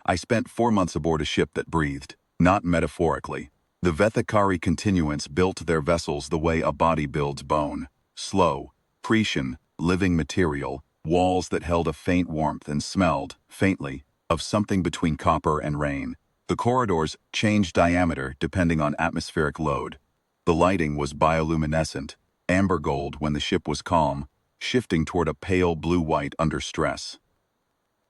I spent 4 months aboard a ship that breathed, not metaphorically. The Vethakari continuance built their vessels the way a body builds bone. Slow, Cretan, living material, walls that held a faint warmth and smelled, faintly, of something between copper and rain. The corridors changed diameter depending on atmospheric load. The lighting was bioluminescent, amber gold when the ship was calm, shifting toward a pale blue-white under stress.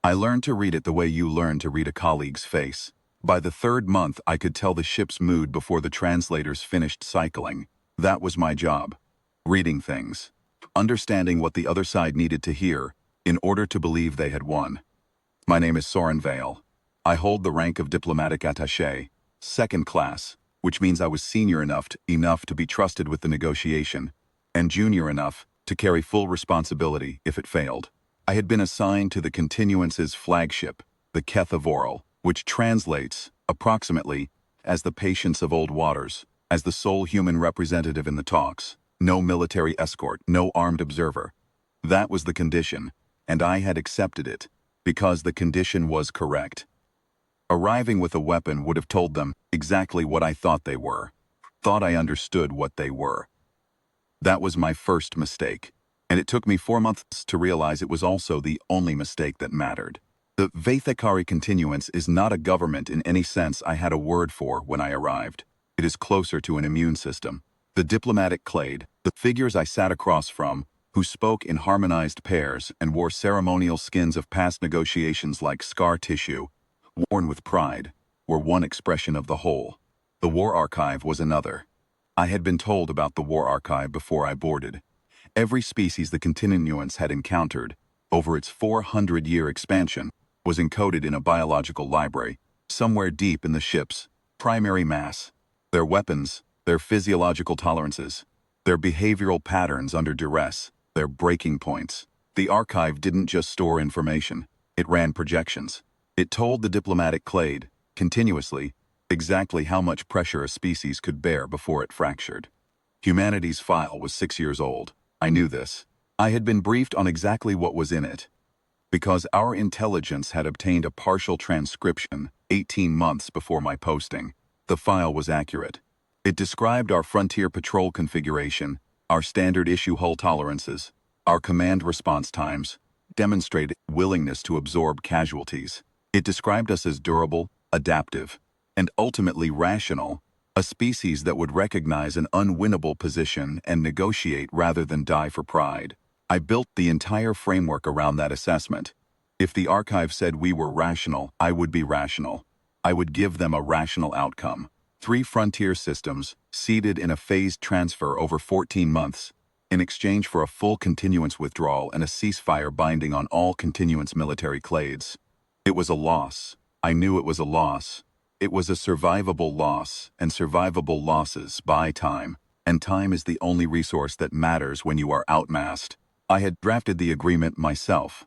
I learned to read it the way you learn to read a colleague's face. By the third month, I could tell the ship's mood before the translators finished cycling. That was my job. Reading things. Understanding what the other side needed to hear in order to believe they had won. My name is Soren Vale. I hold the rank of diplomatic attaché, second class, which means I was senior enough to be trusted with the negotiation, and junior enough to carry full responsibility if it failed. I had been assigned to the continuance's flagship, the Keth of Oral, which translates, approximately, as the patience of old waters, as the sole human representative in the talks. No military escort, no armed observer. That was the condition, and I had accepted it, because the condition was correct. Arriving with a weapon would have told them exactly what I thought they were. Thought I understood what they were. That was my first mistake, and it took me 4 months to realize it was also the only mistake that mattered. The Vethakari continuance is not a government in any sense I had a word for when I arrived. It is closer to an immune system. The diplomatic clade, the figures I sat across from, who spoke in harmonized pairs and wore ceremonial skins of past negotiations like scar tissue, worn with pride, were one expression of the whole. The War Archive was another. I had been told about the War Archive before I boarded. Every species the continuance had encountered, over its 400-year expansion, was encoded in a biological library, somewhere deep in the ship's primary mass. Their weapons, their physiological tolerances, their behavioral patterns under duress, their breaking points. The archive didn't just store information, it ran projections. It told the diplomatic clade, continuously, exactly how much pressure a species could bear before it fractured. Humanity's file was 6 years old. I knew this. I had been briefed on exactly what was in it. Because our intelligence had obtained a partial transcription 18 months before my posting, the file was accurate. It described our frontier patrol configuration, our standard issue hull tolerances, our command response times, demonstrated willingness to absorb casualties. It described us as durable, adaptive, and ultimately rational, a species that would recognize an unwinnable position and negotiate rather than die for pride. I built the entire framework around that assessment. If the archive said we were rational, I would be rational. I would give them a rational outcome. 3 frontier systems, seeded in a phased transfer over 14 months, in exchange for a full continuance withdrawal and a ceasefire binding on all continuance military clades. It was a loss. I knew it was a loss. It was a survivable loss, and survivable losses buy time, and time is the only resource that matters when you are outmassed. I had drafted the agreement myself.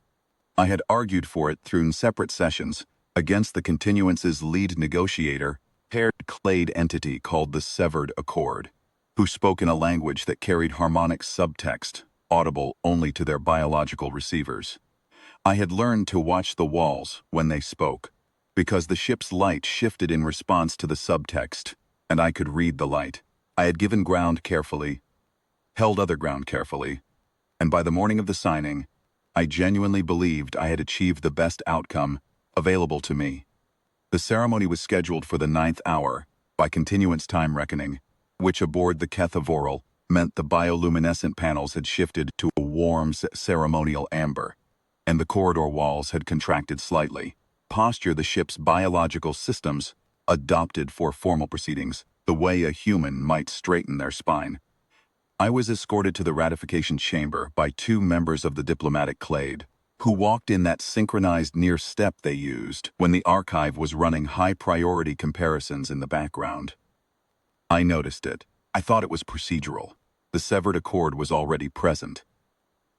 I had argued for it through separate sessions against the continuance's lead negotiator, paired clade entity called the Severed Accord, who spoke in a language that carried harmonic subtext, audible only to their biological receivers. I had learned to watch the walls when they spoke, because the ship's light shifted in response to the subtext, and I could read the light. I had given ground carefully, held other ground carefully, and by the morning of the signing, I genuinely believed I had achieved the best outcome available to me. The ceremony was scheduled for the 9th hour, by continuance time reckoning, which aboard the Keth of Oral meant the bioluminescent panels had shifted to a warm ceremonial amber, and the corridor walls had contracted slightly. Posture the ship's biological systems adopted for formal proceedings, the way a human might straighten their spine. I was escorted to the ratification chamber by 2 members of the diplomatic clade, who walked in that synchronized near step they used when the archive was running high-priority comparisons in the background. I noticed it. I thought it was procedural. The Severed Accord was already present.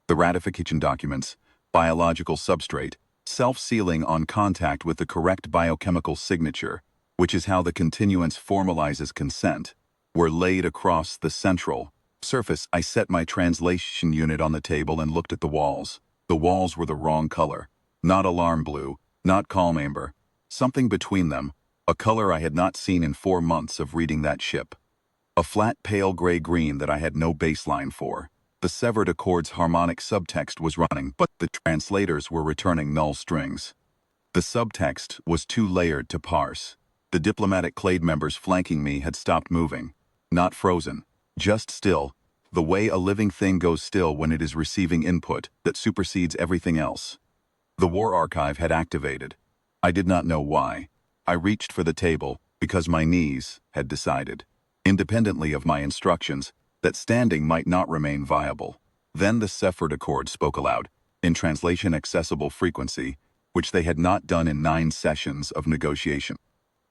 The ratification documents, biological substrate, self-sealing on contact with the correct biochemical signature, which is how the continuance formalizes consent, were laid across the central surface. I set my translation unit on the table and looked at the walls. The walls were the wrong color. Not alarm blue, not calm amber. Something between them, a color I had not seen in 4 months of reading that ship. A flat pale gray-green that I had no baseline for. The severed accord's harmonic subtext was running, but the translators were returning null strings. The subtext was too layered to parse. The diplomatic clade members flanking me had stopped moving. Not frozen, just still, the way a living thing goes still when it is receiving input that supersedes everything else. The war archive had activated. I did not know why. I reached for the table because my knees had decided, independently of my instructions, that standing might not remain viable. Then the Sephard Accord spoke aloud, in translation-accessible frequency, which they had not done in 9 sessions of negotiation.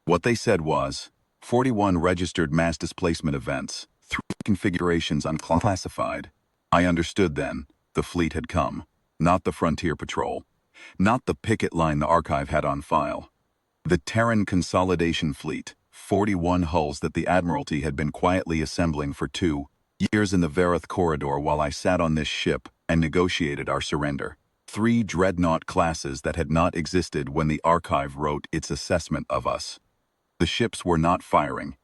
What they said was, 41 registered mass displacement events, 3 configurations unclassified. I understood then, the fleet had come, not the frontier patrol, not the picket line the archive had on file. The Terran Consolidation Fleet, 41 hulls that the Admiralty had been quietly assembling for 2 years in the Vareth corridor while I sat on this ship and negotiated our surrender. 3 dreadnought classes that had not existed when the archive wrote its assessment of us. The ships were not firing.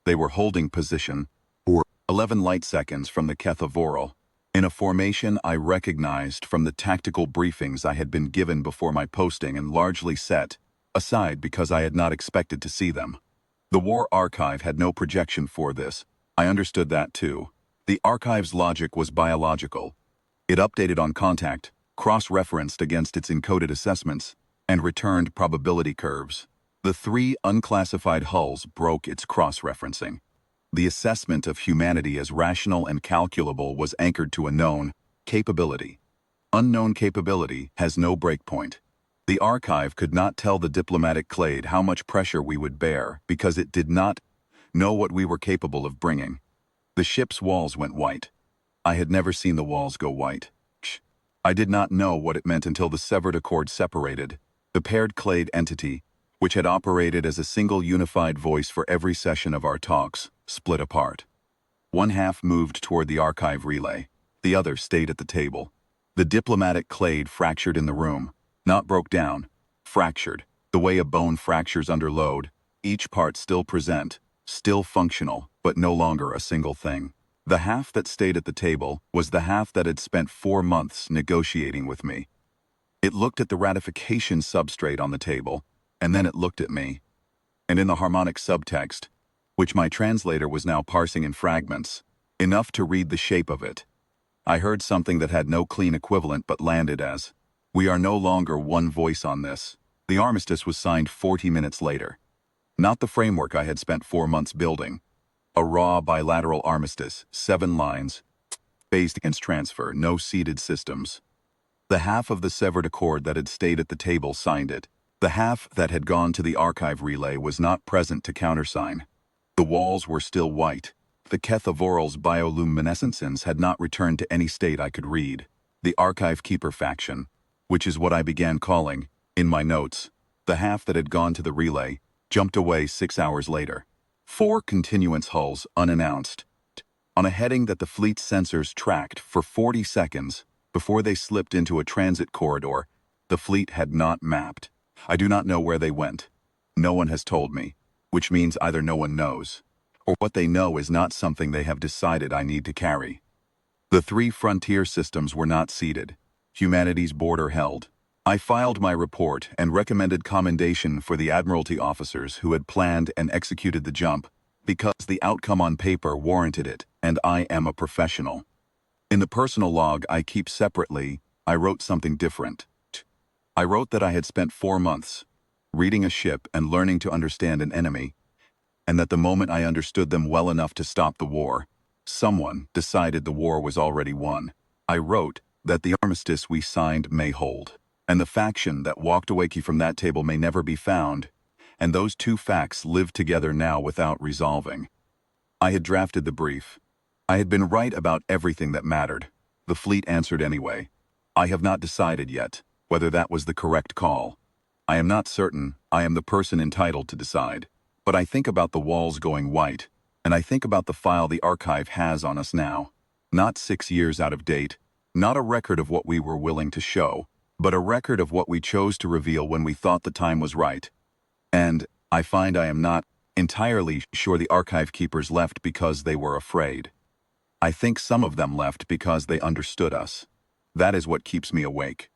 They were holding position, or 11 light seconds from the Kethovoral, in a formation I recognized from the tactical briefings I had been given before my posting and largely set aside because I had not expected to see them. The War Archive had no projection for this. I understood that too. The archive's logic was biological. It updated on contact, cross-referenced against its encoded assessments, and returned probability curves. The 3 unclassified hulls broke its cross-referencing. The assessment of humanity as rational and calculable was anchored to a known capability. Unknown capability has no breakpoint. The archive could not tell the diplomatic clade how much pressure we would bear because it did not know what we were capable of bringing. The ship's walls went white. I had never seen the walls go white. I did not know what it meant until the severed accord separated. The paired clade entity, which had operated as a single unified voice for every session of our talks, split apart. One half moved toward the archive relay. The other stayed at the table. The diplomatic clade fractured in the room. Not broke down, fractured, the way a bone fractures under load, each part still present, still functional, but no longer a single thing. The half that stayed at the table was the half that had spent 4 months negotiating with me. It looked at the ratification substrate on the table, and then it looked at me. And in the harmonic subtext, which my translator was now parsing in fragments, enough to read the shape of it, I heard something that had no clean equivalent but landed as, "We are no longer one voice on this." The armistice was signed 40 minutes later. Not the framework I had spent 4 months building. A raw bilateral armistice, 7 lines, based against transfer, no seeded systems. The half of the severed accord that had stayed at the table signed it. The half that had gone to the archive relay was not present to countersign. The walls were still white. The Kethovoral's bioluminescence had not returned to any state I could read. The archive keeper faction, which is what I began calling, in my notes, the half that had gone to the relay, jumped away 6 hours later. 4 continuance hulls unannounced, on a heading that the fleet's sensors tracked for 40 seconds before they slipped into a transit corridor the fleet had not mapped. I do not know where they went. No one has told me, which means either no one knows, or what they know is not something they have decided I need to carry. The 3 frontier systems were not seeded. Humanity's border held. I filed my report and recommended commendation for the Admiralty officers who had planned and executed the jump, because the outcome on paper warranted it, and I am a professional. In the personal log I keep separately, I wrote something different. I wrote that I had spent 4 months reading a ship and learning to understand an enemy, and that the moment I understood them well enough to stop the war, someone decided the war was already won. I wrote that the armistice we signed may hold, and the faction that walked away from that table may never be found, and those 2 facts live together now without resolving. I had drafted the brief. I had been right about everything that mattered. The fleet answered anyway. I have not decided yet whether that was the correct call. I am not certain I am the person entitled to decide, but I think about the walls going white, and I think about the file the archive has on us now. Not 6 years out of date, not a record of what we were willing to show, but a record of what we chose to reveal when we thought the time was right. And I find I am not entirely sure the archive keepers left because they were afraid. I think some of them left because they understood us. That is what keeps me awake.